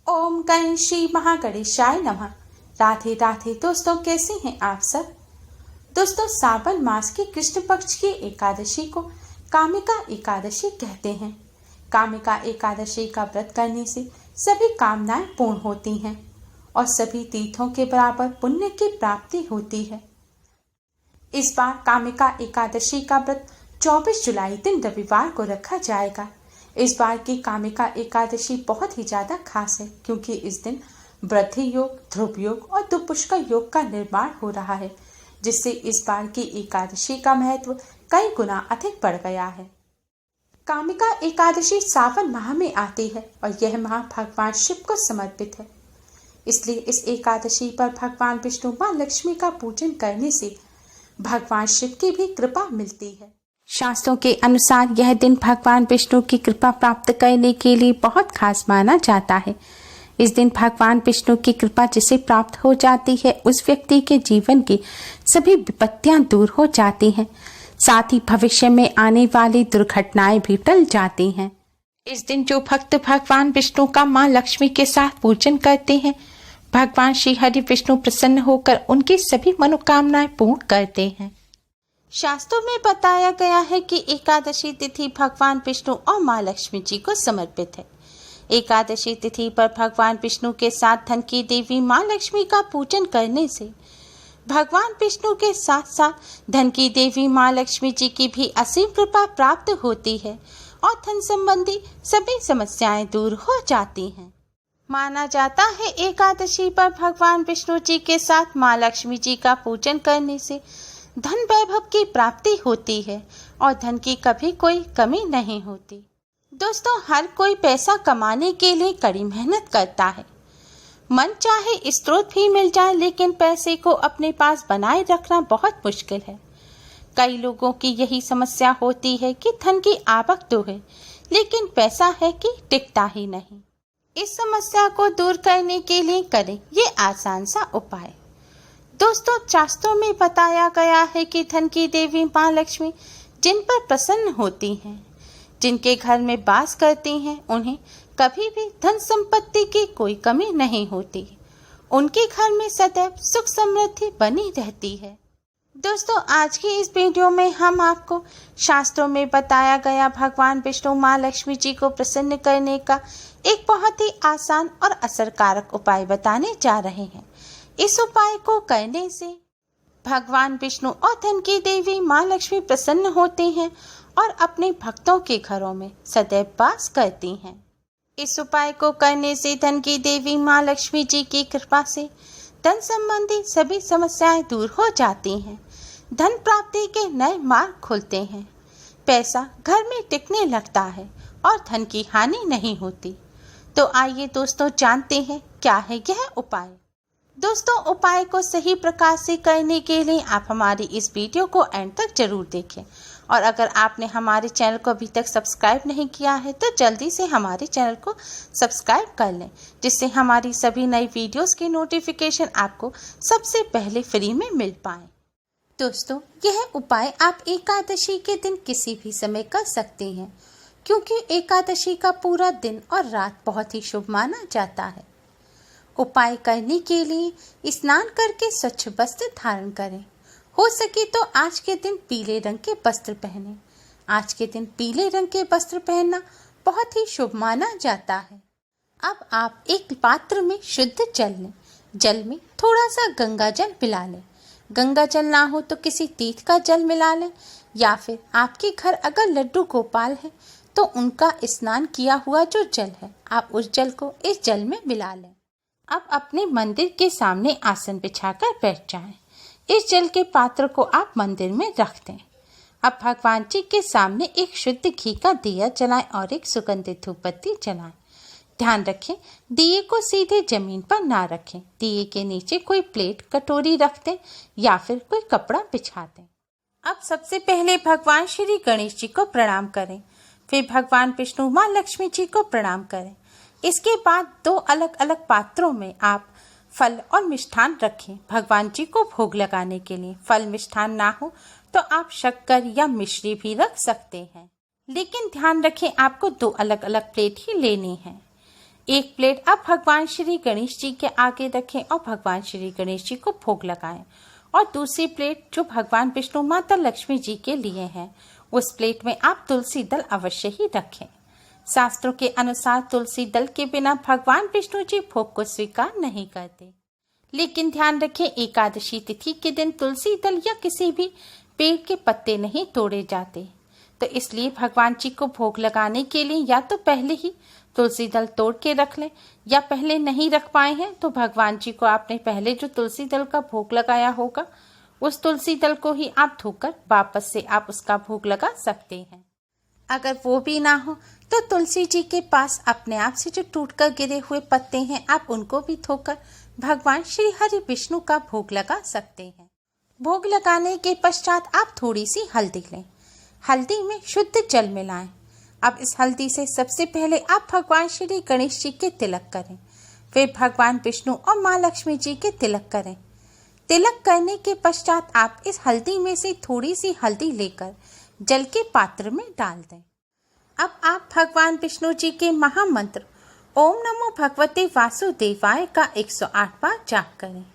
ओम गण श्री महागणेशाय नमः। राधे राधे दोस्तों, कैसे हैं आप सब। दोस्तों, सावन मास की कृष्ण पक्ष की एकादशी को कामिका एकादशी कहते हैं। कामिका एकादशी का व्रत करने से सभी कामनाएं पूर्ण होती हैं और सभी तीर्थों के बराबर पुण्य की प्राप्ति होती है। इस बार कामिका एकादशी का व्रत 24 जुलाई दिन रविवार को रखा जाएगा। इस बार की कामिका एकादशी बहुत ही ज्यादा खास है, क्योंकि इस दिन वृद्धि योग, ध्रुव योग और दुपुष्कर योग का निर्माण हो रहा है, जिससे इस बार की एकादशी का महत्व कई गुना अधिक बढ़ गया है। कामिका एकादशी सावन माह में आती है और यह माह भगवान शिव को समर्पित है। इसलिए इस एकादशी पर भगवान विष्णु मां लक्ष्मी का पूजन करने से भगवान शिव की भी कृपा मिलती है। शास्त्रों के अनुसार यह दिन भगवान विष्णु की कृपा प्राप्त करने के लिए बहुत खास माना जाता है। इस दिन भगवान विष्णु की कृपा जिसे प्राप्त हो जाती है, उस व्यक्ति के जीवन की सभी विपत्तियां दूर हो जाती हैं, साथ ही भविष्य में आने वाली दुर्घटनाएं भी टल जाती हैं। इस दिन जो भक्त भगवान विष्णु का मां लक्ष्मी के साथ पूजन करते हैं, भगवान श्री हरि विष्णु प्रसन्न होकर उनकी सभी मनोकामनाएं पूर्ण करते हैं। शास्त्रों में बताया गया है कि एकादशी तिथि भगवान विष्णु और मां लक्ष्मी जी को समर्पित है। एकादशी तिथि पर भगवान विष्णु के साथ धन की देवी मां लक्ष्मी का पूजन करने से भगवान विष्णु के साथ साथ धन की देवी मां लक्ष्मी जी की भी असीम कृपा प्राप्त होती है और धन संबंधी सभी समस्याएं दूर हो जाती हैं। माना जाता है एकादशी पर भगवान विष्णु जी के साथ मां लक्ष्मी जी का पूजन करने से धन वैभव की प्राप्ति होती है और धन की कभी कोई कमी नहीं होती। दोस्तों, हर कोई पैसा कमाने के लिए कड़ी मेहनत करता है। मन चाहे स्रोत भी मिल जाए, लेकिन पैसे को अपने पास बनाए रखना बहुत मुश्किल है। कई लोगों की यही समस्या होती है कि धन की आवक तो है, लेकिन पैसा है कि टिकता ही नहीं। इस समस्या को दूर करने के लिए करें ये आसान सा उपाय। दोस्तों, शास्त्रों में बताया गया है कि धन की देवी मां लक्ष्मी जिन पर प्रसन्न होती हैं, जिनके घर में वास करती हैं, उन्हें कभी भी धन संपत्ति की कोई कमी नहीं होती। उनके घर में सदैव सुख समृद्धि बनी रहती है। दोस्तों, आज की इस वीडियो में हम आपको शास्त्रों में बताया गया भगवान विष्णु मां लक्ष्मी जी को प्रसन्न करने का एक बहुत ही आसान और असरकारक उपाय बताने जा रहे हैं। इस उपाय को करने से भगवान विष्णु और धन की देवी मां लक्ष्मी प्रसन्न होते हैं और अपने भक्तों के घरों में सदैव वास करती हैं। इस उपाय को करने से धन की देवी मां लक्ष्मी जी की कृपा से धन संबंधी सभी समस्याएं दूर हो जाती हैं। धन प्राप्ति के नए मार्ग खुलते हैं। पैसा घर में टिकने लगता है और धन की हानि नहीं होती। तो आइए दोस्तों, जानते हैं क्या है यह उपाय। दोस्तों, उपाय को सही प्रकार से करने के लिए आप हमारी इस वीडियो को एंड तक जरूर देखें, और अगर आपने हमारे चैनल को अभी तक सब्सक्राइब नहीं किया है तो जल्दी से हमारे चैनल को सब्सक्राइब कर लें, जिससे हमारी सभी नई वीडियोस की नोटिफिकेशन आपको सबसे पहले फ्री में मिल पाए। दोस्तों, यह उपाय आप एकादशी के दिन किसी भी समय कर सकते हैं, क्योंकि एकादशी का पूरा दिन और रात बहुत ही शुभ माना जाता है। उपाय करने के लिए स्नान करके स्वच्छ वस्त्र धारण करें। हो सके तो आज के दिन पीले रंग के वस्त्र पहनें। आज के दिन पीले रंग के वस्त्र पहनना बहुत ही शुभ माना जाता है। अब आप एक पात्र में शुद्ध जल लें। जल में थोड़ा सा गंगा जल मिला लें। गंगा जल ना हो तो किसी तीर्थ का जल मिला लें, या फिर आपके घर अगर लड्डू गोपाल है तो उनका स्नान किया हुआ जो जल है, आप उस जल को इस जल में मिला लें। अब अपने मंदिर के सामने आसन बिछाकर बैठ जाएं। इस जल के पात्र को आप मंदिर में रख दें। अब भगवान जी के सामने एक शुद्ध घी का दिया जलाएं और एक सुगंधित धूपबत्ती जलाएं। ध्यान रखें, दिए को सीधे जमीन पर ना रखें। दिए के नीचे कोई प्लेट, कटोरी रख दें या फिर कोई कपड़ा बिछा दें। अब सबसे पहले भगवान श्री गणेश जी को प्रणाम करें, फिर भगवान विष्णु मां लक्ष्मी जी को प्रणाम करें। इसके बाद 2 अलग अलग पात्रों में आप फल और मिष्ठान रखें भगवान जी को भोग लगाने के लिए। फल मिष्ठान ना हो तो आप शक्कर या मिश्री भी रख सकते हैं, लेकिन ध्यान रखें आपको 2 अलग अलग प्लेट ही लेनी है। एक प्लेट अब भगवान श्री गणेश जी के आगे रखें और भगवान श्री गणेश जी को भोग लगाएं। और दूसरी प्लेट जो भगवान विष्णु माता लक्ष्मी जी के लिए है, उस प्लेट में आप तुलसी दल अवश्य ही रखें। शास्त्रों के अनुसार तुलसी दल के बिना भगवान विष्णु जी भोग को स्वीकार नहीं करते। लेकिन ध्यान रखें, एकादशी तिथि के दिन तुलसी दल या किसी भी पेड़ के पत्ते नहीं तोड़े जाते। तो इसलिए भगवान जी को भोग लगाने के लिए या तो पहले ही तुलसी दल तोड़ के रख लें, या पहले नहीं रख पाए हैं तो भगवान जी को आपने पहले जो तुलसी दल का भोग लगाया होगा, उस तुलसी दल को ही आप धोकर वापस से आप उसका भोग लगा सकते हैं। अगर वो भी ना हो तो तुलसी जी के पास अपने आप से जो टूटकर गिरे हुए पत्ते हैं, आप उनको भी धोकर भगवान श्री हरि विष्णु का भोग लगा सकते हैं। भोग लगाने के पश्चात आप थोड़ी सी हल्दी लें, हल्दी में शुद्ध जल मिलाएं। अब इस हल्दी से सबसे पहले आप भगवान श्री गणेश जी के तिलक करें, फिर भगवान विष्णु और माँ लक्ष्मी जी के तिलक करें। तिलक करने के पश्चात आप इस हल्दी में से थोड़ी सी हल्दी लेकर जल के पात्र में डाल दें। अब आप भगवान विष्णु जी के महामंत्र ओम नमो भगवते वासुदेवाय का 108 बार जाप करें।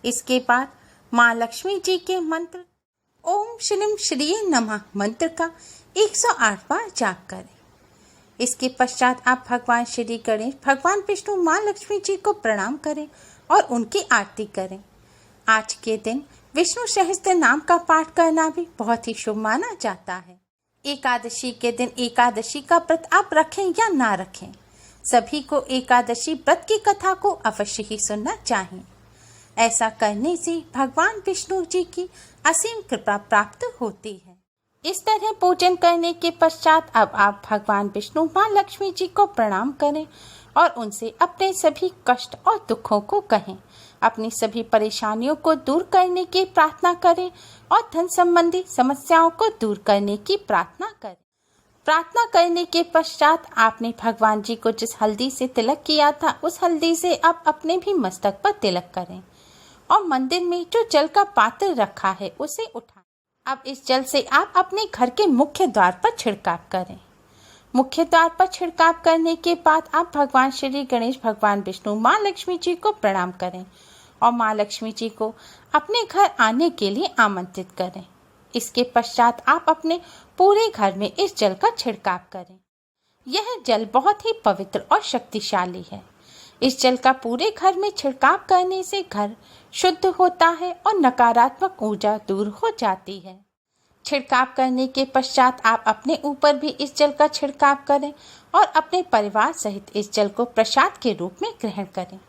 इसके बाद माँ लक्ष्मी जी के मंत्र ओम श्रीम श्रीये नमः मंत्र का 108 बार जाप करें। इसके पश्चात आप भगवान श्री गणेश, भगवान विष्णु, माँ लक्ष्मी जी को प्रणाम करें और उनकी आरती करें। आज के दिन विष्णु सहस्त्र नाम का पाठ करना भी बहुत ही शुभ माना जाता है। एकादशी के दिन एकादशी का व्रत आप रखें या ना रखें, सभी को एकादशी व्रत की कथा को अवश्य ही सुनना चाहिए। ऐसा करने से भगवान विष्णु जी की असीम कृपा प्राप्त होती है। इस तरह पूजन करने के पश्चात अब आप भगवान विष्णु, माँ लक्ष्मी जी को प्रणाम करें और उनसे अपने सभी कष्ट और दुखों को कहें, अपनी सभी परेशानियों को दूर करने की प्रार्थना करें और धन संबंधी समस्याओं को दूर करने की प्रार्थना करें। प्रार्थना करने के पश्चात आपने भगवान जी को जिस हल्दी से तिलक किया था, उस हल्दी से आप अपने भी मस्तक पर तिलक करें और मंदिर में जो जल का पात्र रखा है उसे उठाएं। अब इस जल से आप अपने घर के मुख्य द्वार पर छिड़काव करें। मुख्य द्वार पर छिड़काव करने के बाद आप भगवान श्री गणेश, भगवान विष्णु, माँ लक्ष्मी जी को प्रणाम करें और माँ लक्ष्मी जी को अपने घर आने के लिए आमंत्रित करें। इसके पश्चात आप अपने पूरे घर में इस जल का छिड़काव करें। यह जल बहुत ही पवित्र और शक्तिशाली है। इस जल का पूरे घर में छिड़काव करने से घर शुद्ध होता है और नकारात्मक ऊर्जा दूर हो जाती है। छिड़काव करने के पश्चात आप अपने ऊपर भी इस जल का छिड़काव करें और अपने परिवार सहित इस जल को प्रसाद के रूप में ग्रहण करें।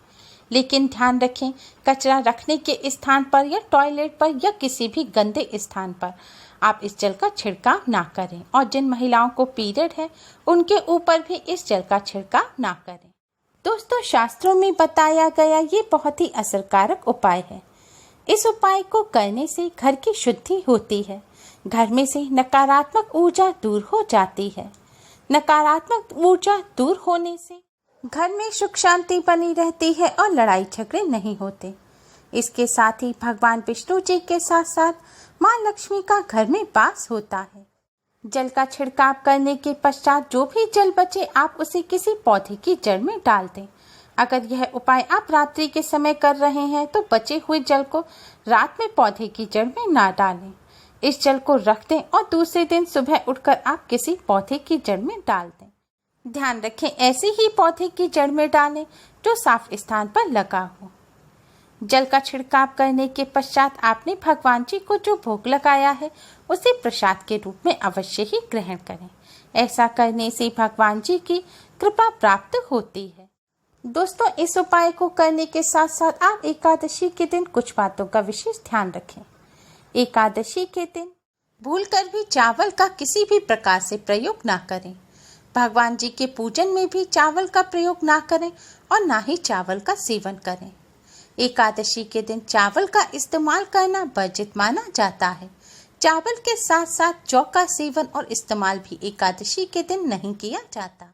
लेकिन ध्यान रखें, कचरा रखने के स्थान पर या टॉयलेट पर या किसी भी गंदे स्थान पर आप इस जल का छिड़काव ना करें और जिन महिलाओं को पीरियड है उनके ऊपर भी इस जल का छिड़काव ना करें। दोस्तों, शास्त्रों में बताया गया ये बहुत ही असरकारक उपाय है। इस उपाय को करने से घर की शुद्धि होती है, घर में से नकारात्मक ऊर्जा दूर हो जाती है। नकारात्मक ऊर्जा दूर होने से घर में सुख शांति बनी रहती है और लड़ाई झगड़े नहीं होते। इसके साथ ही भगवान विष्णु जी के साथ साथ माँ लक्ष्मी का घर में वास होता है। जल का छिड़काव करने के पश्चात जो भी जल बचे आप उसे किसी पौधे की जड़ में डाल दें। अगर यह उपाय आप रात्रि के समय कर रहे हैं तो बचे हुए जल को रात में पौधे की जड़ में ना डालें। इस जल को रख दें और दूसरे दिन सुबह उठकर आप किसी पौधे की जड़ में डाल दें। ध्यान रखें, ऐसे ही पौधे की जड़ में डालें जो साफ स्थान पर लगा हो। जल का छिड़काव करने के पश्चात आपने भगवान जी को जो भोग लगाया है उसे प्रसाद के रूप में अवश्य ही ग्रहण करें। ऐसा करने से भगवान जी की कृपा प्राप्त होती है। दोस्तों, इस उपाय को करने के साथ साथ आप एकादशी के दिन कुछ बातों का विशेष ध्यान रखें। एकादशी के दिन भूलकर भी चावल का किसी भी प्रकार से प्रयोग ना करें। भगवान जी के पूजन में भी चावल का प्रयोग ना करें और ना ही चावल का सेवन करें। एकादशी के दिन चावल का इस्तेमाल करना वर्जित माना जाता है। चावल के साथ साथ जौ का सेवन और इस्तेमाल भी एकादशी के दिन नहीं किया जाता।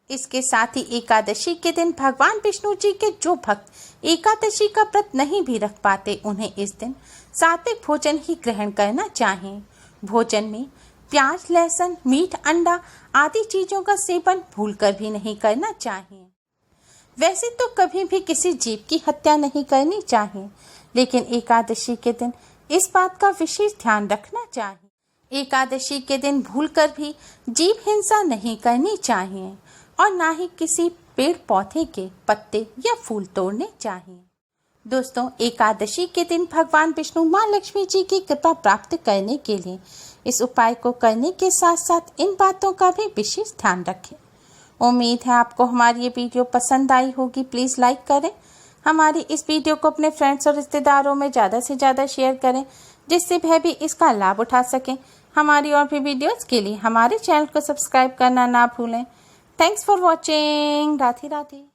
इसके साथ ही एकादशी के दिन भगवान विष्णु जी के जो भक्त एकादशी का व्रत नहीं भी रख पाते, उन्हें इस दिन सात्विक भोजन ही ग्रहण करना चाहिए। भोजन में प्याज, लहसुन, मीट, अंडा आदि चीजों का सेवन भूलकर भी नहीं करना चाहिए। वैसे तो कभी भी किसी जीव की हत्या नहीं करनी चाहिए, लेकिन एकादशी के दिन इस बात का विशेष ध्यान रखना चाहिए। एकादशी के दिन भूलकर भी जीव हिंसा नहीं करनी चाहिए और ना ही किसी पेड़ पौधे के पत्ते या फूल तोड़ने चाहिए। दोस्तों, एकादशी के दिन भगवान विष्णु माँ लक्ष्मी जी की कृपा प्राप्त करने के लिए इस उपाय को करने के साथ साथ इन बातों का भी विशेष ध्यान रखें। उम्मीद है आपको हमारी ये वीडियो पसंद आई होगी। प्लीज़ लाइक करें, हमारी इस वीडियो को अपने फ्रेंड्स और रिश्तेदारों में ज़्यादा से ज़्यादा शेयर करें, जिससे वह भी इसका लाभ उठा सकें। हमारी और भी वीडियोज़ के लिए हमारे चैनल को सब्सक्राइब करना ना भूलें। Thanks for watching. Radhe Radhe.